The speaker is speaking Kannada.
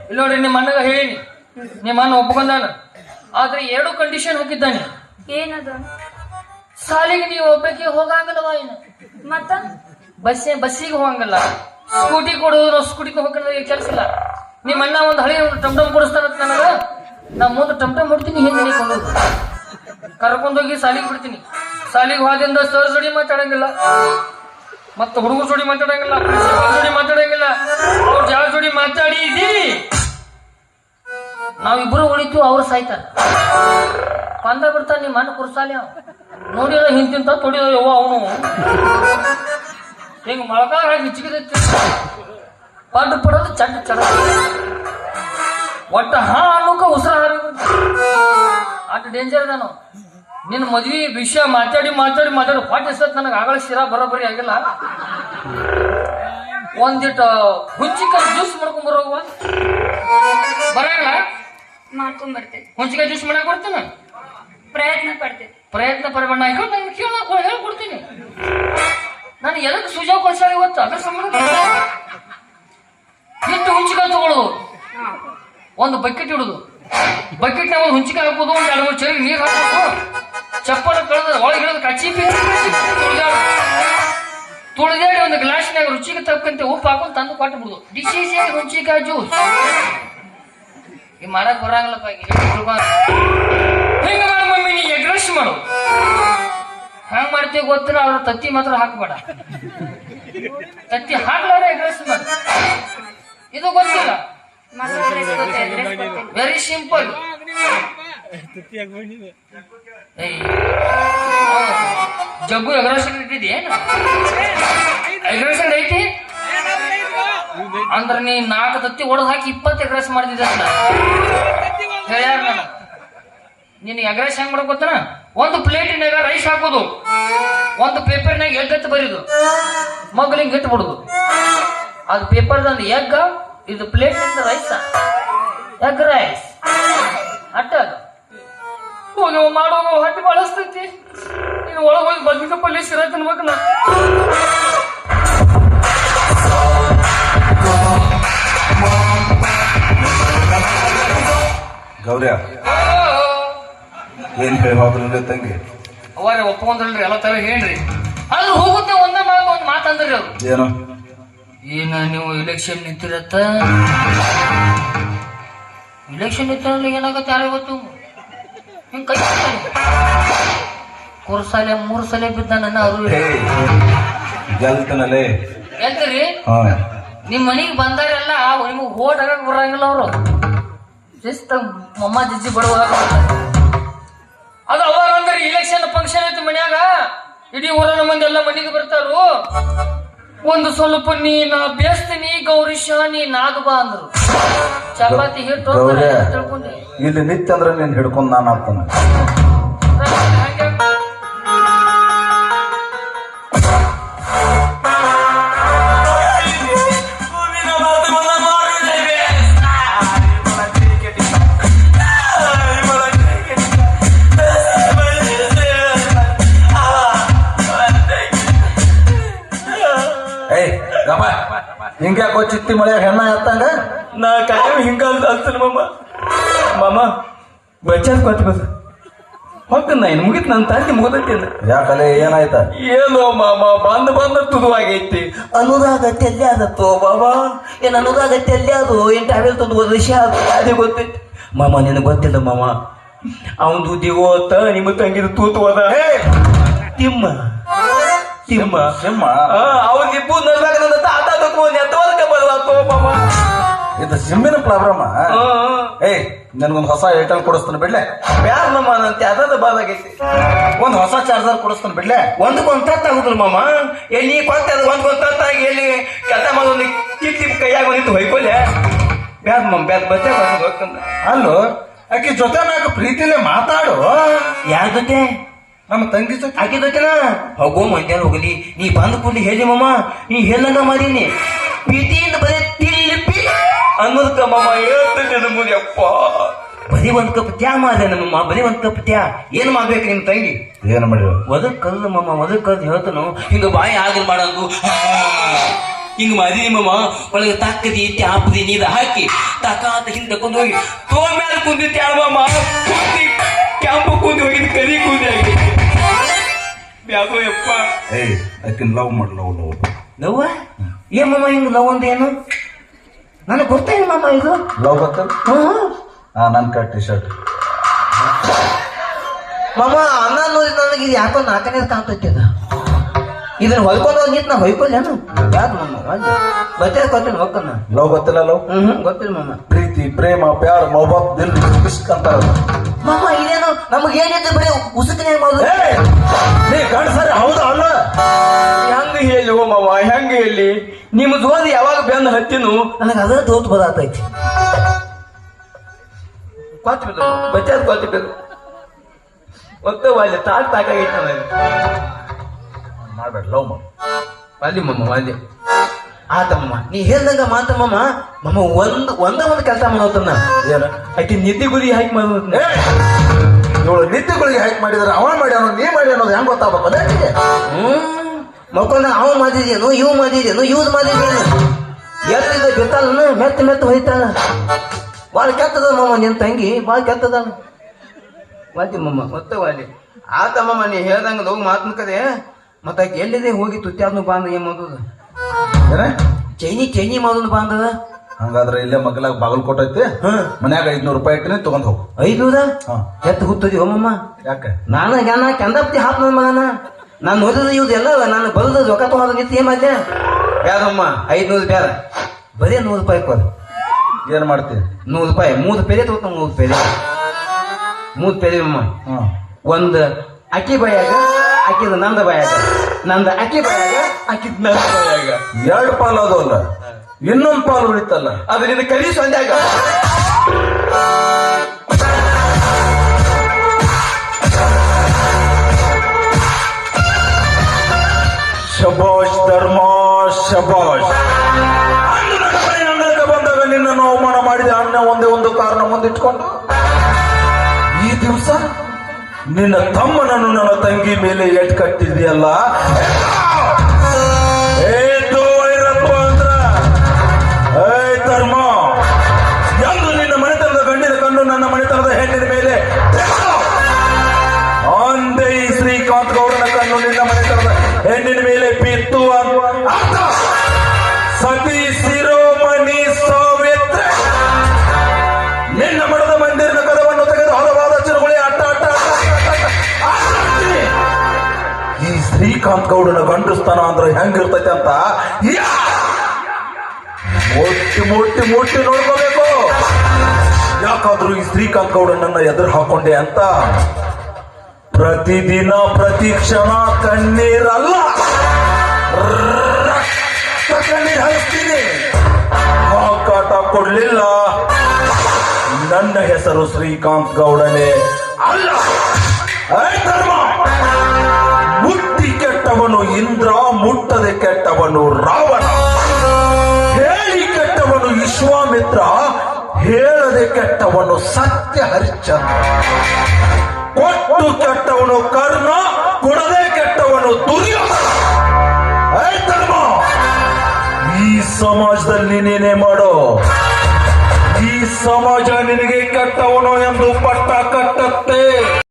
ಇಲ್ಲಿ ನೋಡ್ರಿ ನಿಮ್ಮ ಅಣ್ಣಗ ಹೇಳೀನಿ, ನಿಮ್ಮ ಅಣ್ಣ ಒಪ್ಕೊಂಡಾನ. ಆದ್ರೆ 2 ಕಂಡೀಷನ್ ಹಾಕಿದ್ದಾನೆ. ಏನದ? ಸಾಲಿಗೆ ನೀವು ಒಬ್ಬಕ್ಕೆ ಹೋಗಂಗಲ್ವಾ ಏನು? ಮತ್ತ ಬಸ್ಸಿಗೆ ಹೋಗಂಗಲ್ಲ, ಸ್ಕೂಟಿ ಕೊಡೋದು, ಸ್ಕೂಟಿಗೆ ಹೋಗೋದ್ರೆ ಕೆಲಸ ಇಲ್ಲ. ನಿಮ್ಮ ಅಣ್ಣ ಒಂದು ಹಳಿ ಟಮ್ ಟಮ್ ಕೊಡಿಸ್ತಾನಂತ ನನಗ. ನಾ ಮುಂದೆ ಟಮ್ ಟಮ್ ಹೊಡ್ತೀನಿ, ಹಿಂದೆ ಕರ್ಕೊಂಡೋಗಿ ಸಾಲಿಗೆ ಬಿಡ್ತೀನಿ. ಸಾಲಿಗೆ ಹೋದಿಂದ ಸರ್ ಜೋಡಿ ಮಾತಾಡಂಗಿಲ್ಲ, ಮತ್ತೆ ಹುಡುಗರ ಜೋಡಿ ಮಾತಾಡಂಗಿಲ್ಲ, ಪ್ರಿನ್ಸಿಪಲ್ ಜೋಡಿ ಮಾತಾಡಂಗಿಲ್ಲ. ಅವ್ರ ಯಾವ ಜೋಡಿ ಮಾತಾಡಿ ಇದ್ದೀವಿ ನಾವಿಬ್ರು ಉಳಿತೀವಿ, ಅವ್ರು ಸಾಯ್ತಾರ. ಬಂದ ಬಿಡ್ತಾನೆ ನಿಮ್ಮ ಅಣ್ಣ ಕುರ್ಸಾಲಿ. ಅವ ನೋಡಿಲ್ಲ ಹಿಂತಿಂತ ತೊಡಿದ ಯವ್ವ ಅವನು ಹಿಂಗ ಮೊಳಕಾಲ ಹಾಕಿ ಚಿಕ್ಕದೈತಿ, ಪಡ್ಡು ಪಡೋದು ಚಡ್ಡ ಚಡ, ಒಟ್ಟ ಹಾ ಅನ್ನೋಕ ಉಸಿರ ಹಾರಬೇಕು. ಅಷ್ಟು ಡೇಂಜರ್ ನಾನು. ನಿನ್ನ ಮದ್ವಿ ವಿಷಯ ಮಾತಾಡಿ ಮಾತಾಡಿ ಮಾತಾಡಿ ಹೊಟ್ಟೆ ಎಷ್ಟೊತ್ತು ನನಗೆ ಆಗಳ ಶಿರಾ ಬರೋಬ್ಬರಿ ಆಗಿಲ್ಲ. ಒಂದಿಟ್ಟು ಹುಂಚಿಕಾಯಿ ಜ್ಯೂಸ್ ಮಾಡ್ಕೊಂಡ್ ಬರೋವ ಬರಂಗಿಲ್ಲ. ಮಾಡ್ಕೊಂಡ್ ಬರ್ತೇನೆ. ಹುಂಚಿಕಾಯಿ ಜ್ಯೂಸ್ ಮಾಡಕ್ ಬರ್ತೇನೆ, ಪ್ರಯತ್ನ ಪಡ್ತೇನೆ. ಪ್ರಯತ್ನ ಪಡಬೇಡ. ಹೇಳ್ಕೊಡ್ತೀನಿ. ನಾನು ಎದಕ್ಕೆ ಸುಜಾವ್ ಕೊಡ್ಸಾಳ ಇವತ್ತು ಅದ್ರ ಸಂಬಂಧ ಇಟ್ಟು ಹುಂಚಿಕಾಯಿ ತಗೊಳ್ಳೋದು, ಒಂದು ಬಕೆಟ್ ಇಡುದು, ಬಕೆಟ್ನಾಗ ಒಂದು ಹುಂಚಿಕಾಯಿ ಹಾಕೋದು, ಒಂದು 2-3 ಚರಿ ನೀರು ಹಾಕೋದು, ಚಪ್ಪಲ ಕಳೆದ ಒಳಗೆ ಹಿಡಿದು ಕಚ್ಚಿ ತುಳಿದಾಡಿ ಒಂದು ಗ್ಲಾಸ್ನಾಗ ರುಚಿಗೆ ತಕ್ಕಂತೆ ಉಪ್ಪು ಹಾಕೊಂಡು ತಂದು ಕೊಟ್ಟು ಬಿಡುದು. ಡಿಶ್ ಹುಂಚಿಕಾಯಿ ಜ್ಯೂಸ್ ಈ ಮಾಡಕ್ ಬರಂಗಿಲ್ಲಪ್ಪ. ಹಿಂಗ ಮಾಡ ಮಮ್ಮಿ, ನೀ ಎಗ್ರೆಸ್ ಮಾಡು. ಹ್ಯಾಂಗ ಮಾಡ್ತೀವಿ ಗೊತ್ತಿಲ್ಲ, ಅವ್ರ ತತ್ತಿ ಮಾತ್ರ ಹಾಕಬೇಡ. ತತ್ತಿ ಹಾಕ್ಲಾರ ಎಗ್ರೆಸ್ ಮಾಡು. ಇದು ಗೊತ್ತಿಲ್ಲ, ವೆರಿ ಸಿಂಪಲ್. ಜಗ್ಗು ಎಗ್ರೆಷನ್ ಇಟ್ಟಿದ್ಯೇನು? ಎಗ್ರೆಷನ್ ಐತಿ ಅಂದ್ರ ನೀ 4 ತತ್ತಿ ಒಡೆದು ಹಾಕಿ 20 ಎಗ್ರೆಸ್ ಮಾಡಿದ್ದೆ ಹೇಳ್ಯಾರ ನಾನು. ನೀನ್ ಎಗ್ರೆಸ್ ಹೆಂಗ್ ಮಾಡಕ್ ಗೊತ್ತನ? ಒಂದು ಪ್ಲೇಟಿನಾಗ ರೈಸ್ ಹಾಕೋದು, ಒಂದು ಪೇಪರ್ನಾಗ ಎಗ್ ಎತ್ತು ಬರೀದು, ಮಗ್ಲಿಂಗ್ ಇಟ್ಟು ಬಿಡುದು. ಅದು ಪೇಪರ್ದಂದು ಎಗ್, ಇದು ಪ್ಲೇಟ್ ರೈಸ್, ಎಗ್ ರೈಸ್ ಅಟ್ಟ. ಹೋಗಿ ಮಾಡೋದು ಹೊಟ್ಟೆ ಬಳಸ್ತೈತಿ. ನೀನು ಒಳಗೆ ಹೋಗಿ ಬದ್ನಿಕಾಯಿ ಪಲ್ಯ ಸಿರ ತಿನ್ಬೇಕಲ್ಲ. ಗೌರ್ಯ ಏನ್ ಹೇಳಿ ಹೋಗ್ರಿ ತಂಗಿ? ಅವಾರ ಒಪ್ಕೊಂಡ್ರಲ್ರಿ, ಎಲ್ಲ ತರ ಹೇಳ್ರಿ. ಆದ್ರೆ ಹೋಗುತ್ತೆ ಒಂದ್ ಮಾತಂದ್ರಿ ಅವ್ರು. ಏನು? ಏನ ನೀವು ಇಲೆಕ್ಷನ್ ನಿಂತಿರತ್ತ? ಇಲೆಕ್ಷನ್ ನಿಂತಿರಲ್ಲ ಏನಾಗತ್ತೆ ಯಾರು ಗೊತ್ತು? ಹಿಂಗ್ ಕೈ ಕುರ್ಸಾಲೆ 3 ಸಲ ಬಿದ್ದ ನನ್ನ ಅವರು ಗೆಲ್ತನಲ್ಲೇ ಗೆಲ್ತೀರಿ. ನಿಮ್ ಮನಿಗ್ ಬಂದಾರೆಲ್ಲ ನಿಮಗ್ ಓಟ್ ಹಾಕಕ್ ಬರಂಗಿಲ್ಲ. ಅವರು ಜಸ್ಟ್ ಮಮ್ಮ ಜಿಜ್ಜಿ ಬಡವ ಅದು ಅವಾಗ ಅಂದ್ರೆ ಇಲೆಕ್ಷನ್ ಫಂಕ್ಷನ್ ಐತಿ ಮನ್ಯಾಗ, ಇಡೀ ಊರನ ಮಂದಿ ಎಲ್ಲ ಮನೆಗೆ ಬರ್ತಾರು. ಒಂದು ಸ್ವಲ್ಪ ನಾ ಬೇಸ್ತೀನಿ ಗೌರೀಶ, ನೀ ನಾಗ ಬಾ ಅಂದ್ರು. ಚಪಾತಿ ಹಿಟ್ಟು ತಿಳ್ಕೊಂಡಿ ಇಲ್ಲಿ ನಿತ್ಯ ಅಂದ್ರೆ ನೀನ್ ಹಿಡ್ಕೊಂಡ್ ನಾನು ಆಗ್ತಾನ. ಹಿಂಗ್ಯಾಕೋ ಚಿತ್ತಿ ಮಳೆ ಹೆಣ್ಣ ಎತ್ತಂಗ? ನಾ ಕಾಯಂ ಹಿಂಗ ಅಲ್ತಾನ ಮಾಮ ಬಚ್ಚಾದ ಕೊತ್ತ ಬಸ್ ಹೋಗ್ತಾನ. ಇನ್ನು ಮುಗಿತ್ ನನ್ನ ತಂದೆ ಮುಗಿದೈತಿ. ಯಾಕಲೆ ಏನಾಯ್ತ? ಏನೋ ಮಾಮ ಬಂದ ತುದುವಾಗೈತಿ. ಅನ್ನೋದಾಗತ್ತೆ ಎಲ್ಲಿ ಆದತ್ತೋ ಬಾಬಾ? ಏನ್ ಅನ್ನೋದಾಗತ್ತೆ ಎಲ್ಲಿ ಅದು? ಏನ್ ಟ್ಯಾವೆಲ್ ತಂದು ವರ್ಷ ಅದೇ ಗೊತ್ತೈತಿ ಮಾಮ. ನಿನಗೆ ಗೊತ್ತಿಲ್ಲ ಮಾಮ, ಅವನು ದಿವೋತ ನಿಮ್ಮ ತಂಗಿದ ತೂತು ಹೋದ. ತಿಮ್ಮ ತಿಮ್ಮ ಸಿಂಹ ಅವ್ರಿಗೆ ನಲ್ವಾಗ ನನ್ನ ತಾತ ಎತ್ತೋದಕ್ಕೆ ಬರಲಾತೋ ಮಾಮ. ಇದು ಸಿಂಹಿನ ಪ್ರಾಬ್ಲಮ್. ಏಯ್ ನನ್ಗೊಂದು ಹೊಸ ಏರ್ಟೆಲ್ ಕೊಡಿಸ್ತಾನೆ ಬಿಡ್ಲೆ? ಬ್ಯಾರ ಮಾಮ, ನಂತ ಯಾವ್ದಾದ ಬಾದಾಗೈತಿ. ಒಂದು ಹೊಸ ಚಾರ್ಜರ್ ಕೊಡಿಸ್ತಾನೆ ಬಿಡ್ಲೆ? ಒಂದಕ್ಕೊಂದು ತತ್ತಾಗುದಿಲ್ಲ ಮಾಮ. ಎಲ್ಲಿ ಕೊಟ್ಟ ಒಂದಕ್ಕೊಂದು ತತ್ತಾಗಿ ಎಲ್ಲಿ ಕೆಲಸ ಮಾಡೋದು ಕಿತ್ತಿ ಕೈಯಾಗ ಬಂದಿತ್ತು ಹೊಯ್ಕೊಲೆ. ಬ್ಯಾದ ಮಾಮ, ಬ್ಯಾದ ಬತ್ತೆ ಹೋಗ್ತಂದ. ಅಲ್ಲೋ ಆಕೆ ಜೊತೆ ನಾಲ್ಕು ಪ್ರೀತಿಲೇ ಮಾತಾಡು. ಯಾರ ಜೊತೆ? ನಮ್ಮ ತಂಗಿ ಜೊತೆ. ಆಕೆ ಜೊತೆನ ಹೋಗೋ ಮಂದ್ಯಾನ ಹೋಗಲಿ. ನೀ ಬಂದ ಕೂಡಲಿ ಹೇಳಿ ಮಾಮ, ನೀ ಹೇಳಂಗ ಮಾಡೀನಿ. ಪ್ರೀತಿಯಿಂದ ಬರೀ ತಿಳ್ಪಿ ಅನ್ನೋದಕ್ಕ ಮಾಮ ಹೇಳ್ತೇನೆ ಮುಗಿಯಪ್ಪ. ಬರೀ ಒಂದ್ ಕಪ್ ತ್ಯಾ ಮಾಡ್ದೆ ನಮ್ಮಮ್ಮ, ಬರೀ ಒಂದ್ ಕಪ್ ತ್ಯಾ. ಏನ್ ಮಾಡ್ಬೇಕು ನಿಮ್ ತಂಗಿ? ಏನ್ ಮಾಡಿದ್ರು? ಒದಕ್ ಕಲ್ಲು ಮಾಮ, ಒದಕ್ ಕಲ್ಲು ಹೇಳ್ತಾನು. ಹಿಂಗ ಬಾಯಿ ಆಗಿಲ್ ಮಾಡಂದು ಹಿಂಗ್ ಮಾಡಿದಿ ಮಾಮ. ಒಳಗೆ ತಾಕದಿ ಟ್ಯಾಪದಿ ನೀದ ಹಾಕಿ ತಾಕಾತ ಹಿಂದೆ ತಕೊಂಡು ಹೋಗಿ ತೋ ಮ್ಯಾಲ ಕುಂದಿತ್ತು ಯಾಳ ಮಾಮ. ಕ್ಯಾಂಪ್ ಕುಂದಿ ಹೋಗಿದ್ ಕದಿ ಕುಂದಿ ಆಗಿ ಯಾಕೋ ಯಪ್ಪ. ಏಯ್ ಆಕಿನ್ ಲವ್ ಮಾಡಿ ಲವ್ ಲವ್ವ ಏನ್ ಮಾಮ ಹಿಂಗ್ ಲವ್ ಅಂತ ಏನು ನನಗೆ ಗೊತ್ತಾ ಇಲ್ಲ ಮಾಮ ಇದು. ಲವ್ ಗೊತ್ತಲ್ಲ? ನನ್ ಕಟ್ ಟಿ ಶರ್ಟ್ ಮಾಮ ಅನ್ನ ನೋಡಿ ನನಗೆ ಇದು ಯಾಕೋ ನಾಲ್ಕನೇ ಕಾಣ್ತೈತಿ ಅದ. ಇದನ್ನ ಹೊಯ್ಕೊಂಡು ಹೋಗಿತ್ತು ನಾ ಹೊಯ್ಕೊಳ್ಳೇನು ಯಾಕೆ ಮಾಮ ಬಟ್ಟೆ ಗೊತ್ತಿಲ್ಲ ಹೋಗ್ಕನ್ನ. ಲವ್ ಗೊತ್ತಿಲ್ಲ? ಲವ್ ಗೊತ್ತಿಲ್ಲ ಮಾಮ. ಪ್ರೀತಿ ಪ್ರೇಮ ಪ್ಯಾರ ಮೊಹಬ್ಬತ್ ದಿಲ್ ಇಷ್ಟ್ ಅಂತಾರ. ಮಾಮ ಇದೇನು ನಮಗೆ ಏನಿದೆ ಬರೀ ಉಸುಕನೆ ಮಾಡೋದು. ನೀ ಗಂಡಸರಿ ಹೌದಾ ಅಲ್ಲ? ಹೆಂಗ ಹೇಳಿ ಓ ಮಾವ ಹೆಂಗ ಹೇಳಿ ನಿಮ್ಮ ಜೋದಿ ಯಾವಾಗ ಬೆಂದು ಹತ್ತಿನು ನನಗೆ ಅದ ತೋತ್ ಬದಾತೈತಿ. ಗೊತ್ತಿಲ್ಲ ಬಚ್ಚ ಗೊತ್ತಿಲ್ಲ ಒತ್ತ ವಾಲ್ಯ ತಾಟ್ ತಾಕಾಗೈತಿ ನನಗೆ. ಮಾಡ್ಬೇಡ ಲವ್ ಮಾಡಿ ವಾಲಿ ಮಮ್ಮ ವಾಲಿ ಆತಮ್ಮ ನೀ ಹೇಳ್ದಂಗ ಮಾತ ಮಮ್ಮ ಮಮ್ಮ ಒಂದ ಕೆಲಸ ಮಾಡೋತನ್ನ ಏನ ಆಕಿ ನಿದ್ದೆ ಗುರಿ ಹಾಕಿ ಮಾಡೋದ್. ಇವಳು ನಿತ್ಯಗಳಿಗೆ ಹ್ಯಾಕ್ ಮಾಡಿದ್ರೆ ಅವ ಮಾಡ್ಯಾನೋ ನೀ ಮಾಡಿ ಅನ್ನೋದು ಹೆಂಗ್ ಗೊತ್ತಾಗಬೇಕು ಅದೇ. ಮಕ್ಕಳನ್ನ ಅವ ಮಾಡಿದೇನು ಇವ್ ಮಾಡಿದೇನು ಇವ್ದು ಮಾಡಿದೇನು ಎಲ್ಲಿದೆ ಬಿತ್ತಲ್ಲ ಮೆತ್ತ ಮೆತ್ತ ಹೋಯ್ತಾಳ. ಭಾಳ ಕೆಟ್ಟದ ಮಮ್ಮ ನಿನ್ ತಂಗಿ ಭಾಳ ಕೆಟ್ಟದ ವಾಲಿ ಮಮ್ಮ ಒತ್ತ ವಾಲಿ ಆತಮ್ಮ ನೀ ಹೇಳ್ದಂಗ ಹೋಗಿ ಮಾತನ ಕದೆ ಮತ್ತ ಆಕೆ ಎಲ್ಲಿದೆ ಹೋಗಿ ತುತ್ಯಾದ್ನು ಬಾಂದ ಏನ್ ಮಾಡೋದು ಏನ ಚೈನಿ ಮಾಡೋದು ಬಾಂದದ. ಹಂಗಾದ್ರೆ ಇಲ್ಲೇ ಮಗಲಾಗ ಬಾಗಲ್ಕೋಟ್ ಐತಿ ಮನ್ಯಾಗ 500 ರೂಪಾಯಿ ಇಟ್ಟಿನಿ ತಗೊಂಡ್ ಹೋಗು. 500 ಎತ್ತು ಹುತ್ತದಿ ಹೋಮಮ್ಮ. ಯಾಕೆ ನಾನು ಕೆಂದಪ್ತಿ ಹಾಕ್ ನನ್ನ ಮಗನ ನಾನು ಓದಿದ ಇವ್ದೆಲ್ಲ ನಾನು ಬರೋದು ರೊಕ್ಕ ತಗೋದ ನಿಂತು ಏನ್ ಮಾಡ್ದೆ ಬ್ಯಾದಮ್ಮ 500 ಬ್ಯಾದ ಬರೀ 100 ರೂಪಾಯಿ ಕೊಡು. ಏನ್ ಮಾಡ್ತೀನಿ? 100 ರೂಪಾಯಿ 3 ಪೇರೆ ತಗೋತ 3 ಪೇರೆ ಅಮ್ಮ. ಒಂದು ಅಕ್ಕಿ ಬಾಯಾಗ ಅಕ್ಕಿದ ನಂದ ಬಾಯಾಗ ನಂದ ಅಕ್ಕಿ ಬಾಯಾಗ ಅಕ್ಕಿದ ನಂದ ಬಾಯಾಗ 2 ಪಾಲು ಅದಲ್ಲ ಇನ್ನೊಂದು ಪಾಲು ಉಳಿತಲ್ಲ ಅದು ನಿನ್ನ ಕರಿ ಸಂಧ್ಯಾಗ. ಶಬಾಷ್ ಧರ್ಮ ಶಬಾಷ್. ಬಂದಾಗ ನಿನ್ನನ್ನು ಅವಮಾನ ಮಾಡಿದೆ ಅನ್ನ ಒಂದೇ ಒಂದು ಕಾರಣ ಮುಂದಿಟ್ಕೊಂಡು ಈ ದಿವಸ ನಿನ್ನ ತಮ್ಮನನ್ನು ನನ್ನ ತಂಗಿ ಮೇಲೆ ಎಟ್ ಕಟ್ಟಿದ್ಯಲ್ಲ. ಧರ್ಮ ಎಂದು ನಿನ್ನ ಮನೆತನದ ಗಂಡಿನ ಕಣ್ಣು ನನ್ನ ಮನೆತನದ ಹೆಣ್ಣಿನ ಮೇಲೆ ಅಂದೇ ಈ ಶ್ರೀಕಾಂತ್ ಗೌಡನ ಕಣ್ಣು ನಿನ್ನ ಮನೆತನದ ಹೆಣ್ಣಿನ ಮೇಲೆ ಬಿತ್ತು ಅಂತ ಸತಿ ಶಿರೋಮಣಿ ಸಾವಿತ್ರೆ ನಿನ್ನ ಮಠದ ಮಂದಿರನ ಕದವನ್ನು ತೆಗೆದು ಹಲವಾದ ಚಿರುಗುಳಿ ಅಟ್ಟ ಅಟ್ಟ ಈ ಶ್ರೀಕಾಂತ್ ಗೌಡನ ಗಂಡಸ್ತಾನ ಅಂದ್ರೆ ಹೆಂಗಿರ್ತೈತೆ ಅಂತ ಮುಟ್ಟಿ ನೋಡ್ಕೋಬೇಕು. ಯಾಕಾದ್ರೂ ಈ ಶ್ರೀಕಾಂತ್ ಗೌಡನನ್ನ ಎದುರು ಹಾಕೊಂಡೆ ಅಂತ ಪ್ರತಿದಿನ ಪ್ರತಿ ಕ್ಷಣ ಕಣ್ಣೀರಲ್ಲ ಕಣ್ಣೀರ್ ಹರಿಸ್ತೀನಿ. ಕಾಟ ಕೊಡ್ಲಿಲ್ಲ ನನ್ನ ಹೆಸರು ಶ್ರೀಕಾಂತ್ ಗೌಡನೇ ಅಲ್ಲ. ಧರ್ಮ ಮುಟ್ಟಿ ಕೆಟ್ಟವನು ಇಂದ್ರ, ಮುಟ್ಟದೆ ಕೆಟ್ಟವನು ರಾವಣ, ಹೇಳಿ ಕೆಟ್ಟವನು ವಿಶ್ವಾಮಿತ್ರ, ಹೇಳದೆ ಕೆಟ್ಟವನು ಸತ್ಯ ಹರಿಶ್ಚಂದ್ರ, ಕೊಟ್ಟು ಕೆಟ್ಟವನು ಕರ್ಣ, ಕೊಡದೆ ಕೆಟ್ಟವನು ದುರ್ಯೋಧನ. ಧರ್ಮ ಈ ಸಮಾಜದಲ್ಲಿ ನೀನೇ ಮಾಡೋ. ಈ ಸಮಾಜ ನಿನಗೆ ಕೆಟ್ಟವನು ಎಂದು ಪಟ್ಟ ಕಟ್ಟತ್ತೆ.